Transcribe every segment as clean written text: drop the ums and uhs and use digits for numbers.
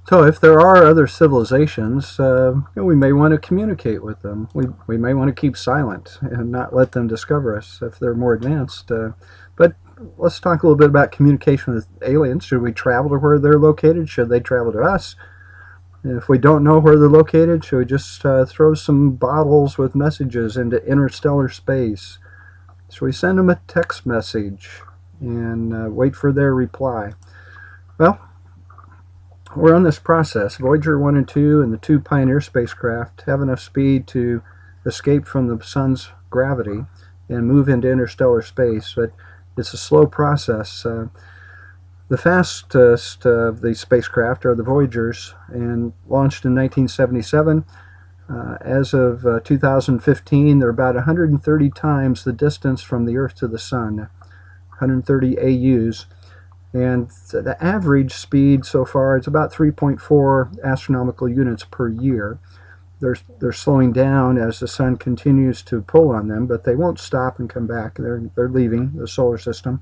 So if there are other civilizations, we may want to communicate with them. We may want to keep silent and not let them discover us if they're more advanced. But let's talk a little bit about communication with aliens. Should we travel to where they're located? Should they travel to us? If we don't know where they're located, should we just throw some bottles with messages into interstellar space? Should we send them a text message and wait for their reply? Well, we're on this process. Voyager 1 and 2 and the two Pioneer spacecraft have enough speed to escape from the sun's gravity and move into interstellar space, but it's a slow process. The fastest of the spacecraft are the Voyagers, and launched in 1977. As of 2015, they're about 130 times the distance from the Earth to the Sun, 130 AUs. And the average speed so far is about 3.4 astronomical units per year. They're slowing down as the sun continues to pull on them, but they won't stop and come back. They're leaving the solar system.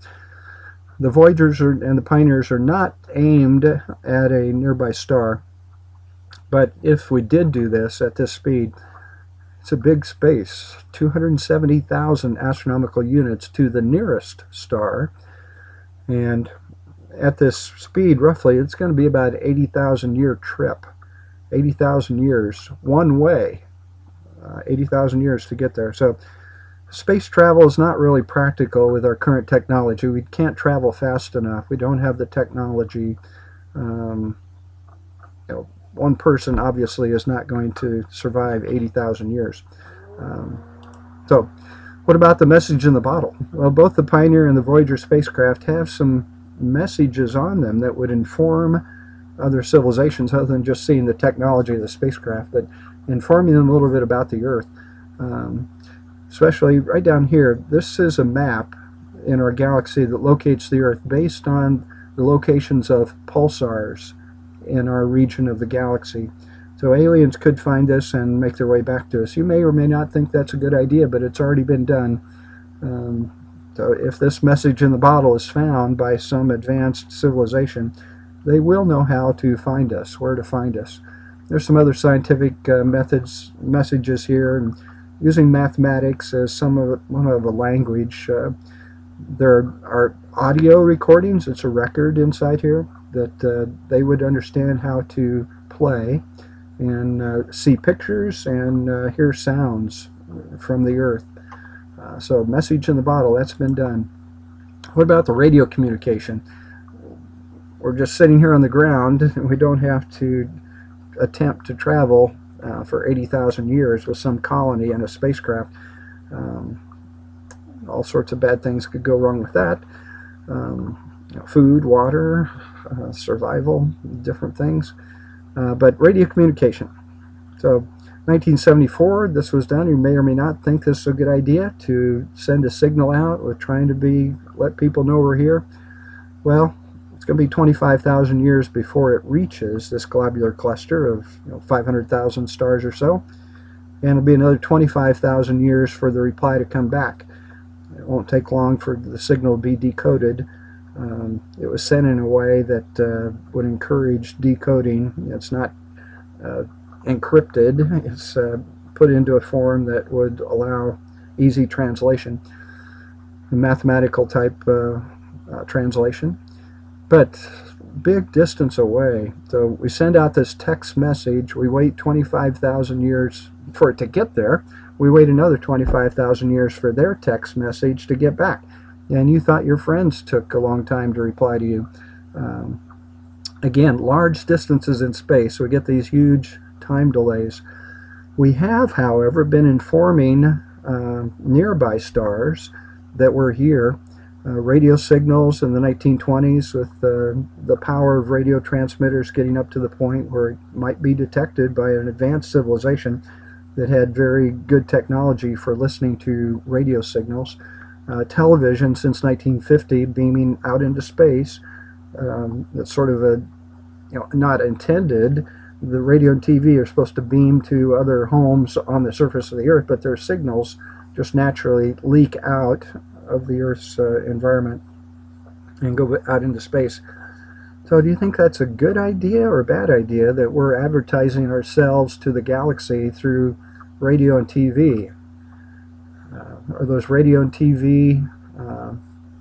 The Voyagers and the Pioneers are not aimed at a nearby star, but if we did do this at this speed, it's a big space, 270,000 astronomical units to the nearest star, and at this speed, roughly, it's going to be about an 80,000 year trip. 80,000 years one way. 80,000 years to get there. So space travel is not really practical with our current technology. We can't travel fast enough. We don't have the technology. One person obviously is not going to survive 80,000 years. So what about the message in the bottle? Well, both the Pioneer and the Voyager spacecraft have some messages on them that would inform other civilizations, other than just seeing the technology of the spacecraft, but informing them a little bit about the Earth. Especially right down here, this is a map in our galaxy that locates the Earth based on the locations of pulsars in our region of the galaxy. So aliens could find this and make their way back to us. You may or may not think that's a good idea, but it's already been done. So if this message in the bottle is found by some advanced civilization, they will know how to find us, where to find us. There's some other scientific messages here, and using mathematics as one of a language. There are audio recordings. It's a record inside here that they would understand how to play and see pictures and hear sounds from the Earth. So message in the bottle, that's been done. What about the radio communication? We're just sitting here on the ground, and we don't have to attempt to travel for 80,000 years with some colony and a spacecraft. All sorts of bad things could go wrong with that. Food, water, survival, different things. But radio communication. So 1974, this was done. You may or may not think this is a good idea to send a signal out with trying to let people know we're here. Well, it's going to be 25,000 years before it reaches this globular cluster of 500,000 stars or so, and it'll be another 25,000 years for the reply to come back. It won't take long for the signal to be decoded. It was sent in a way that would encourage decoding. It's not encrypted. It's put into a form that would allow easy translation, mathematical type translation, but big distance away. So we send out this text message. We wait 25,000 years for it to get there. We wait another 25,000 years for their text message to get back. And you thought your friends took a long time to reply to you. Again, large distances in space, so we get these huge time delays. We have, however, been informing nearby stars that we're here. Radio signals in the 1920s with the power of radio transmitters getting up to the point where it might be detected by an advanced civilization that had very good technology for listening to radio signals. Television since 1950 beaming out into space. That's sort of not intended. The radio and TV are supposed to beam to other homes on the surface of the Earth, but their signals just naturally leak out of the Earth's environment and go out into space. So do you think that's a good idea or a bad idea that we're advertising ourselves to the galaxy through radio and TV? Are those radio and TV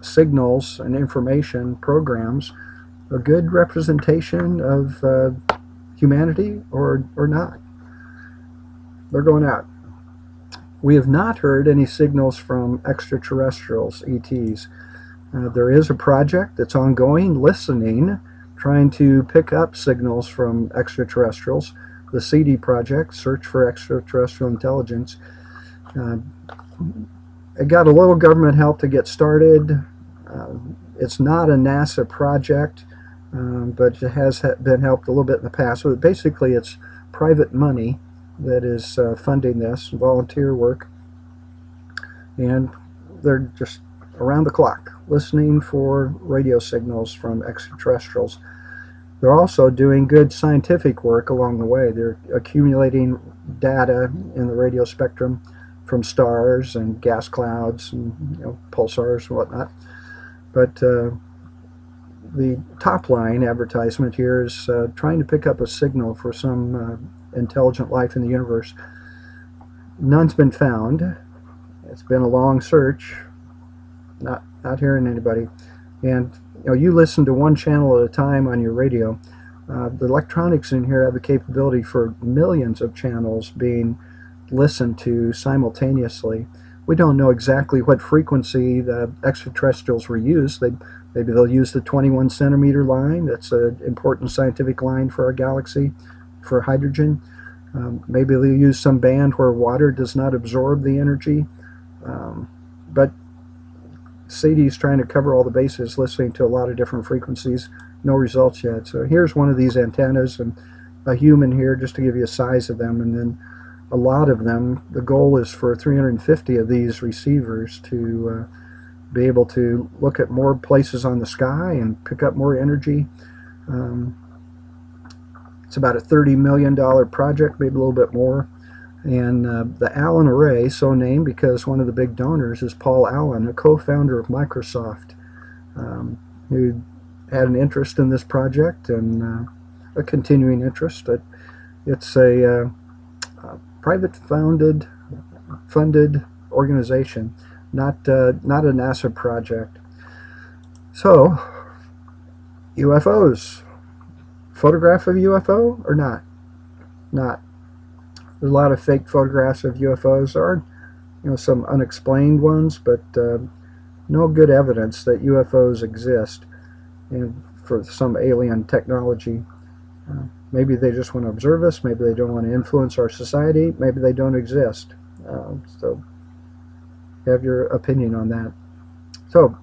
signals and information programs a good representation of humanity or not? They're going out. We have not heard any signals from extraterrestrials, ETs. There is a project that's ongoing, listening, trying to pick up signals from extraterrestrials. The SETI project, Search for Extraterrestrial Intelligence. It got a little government help to get started. It's not a NASA project, but it has been helped a little bit in the past. So basically, it's private money that is funding this, volunteer work, and they're just around the clock listening for radio signals from extraterrestrials. They're also doing good scientific work along the way. They're accumulating data in the radio spectrum from stars and gas clouds and pulsars and whatnot. But the top line advertisement here is trying to pick up a signal for some intelligent life in the universe. None's been found. It's been a long search. Not hearing anybody. And you listen to one channel at a time on your radio. The electronics in here have the capability for millions of channels being listened to simultaneously. We don't know exactly what frequency the extraterrestrials will use. Maybe they'll use the 21 centimeter line. That's an important scientific line for our galaxy, for hydrogen. Maybe they'll use some band where water does not absorb the energy. But SETI is trying to cover all the bases, listening to a lot of different frequencies. No results yet. So here's one of these antennas, and a human here, just to give you a size of them, and then a lot of them. The goal is for 350 of these receivers to be able to look at more places on the sky and pick up more energy. It's about a $30 million project, maybe a little bit more. And the Allen Array, so named because one of the big donors is Paul Allen, a co-founder of Microsoft, who had an interest in this project and a continuing interest. It's a private funded organization, not a NASA project. So, UFOs. Photograph of UFO or not? Not. There's a lot of fake photographs of UFOs. There are, some unexplained ones, but no good evidence that UFOs exist, and for some alien technology. Maybe they just want to observe us. Maybe they don't want to influence our society. Maybe they don't exist. So, have your opinion on that. So,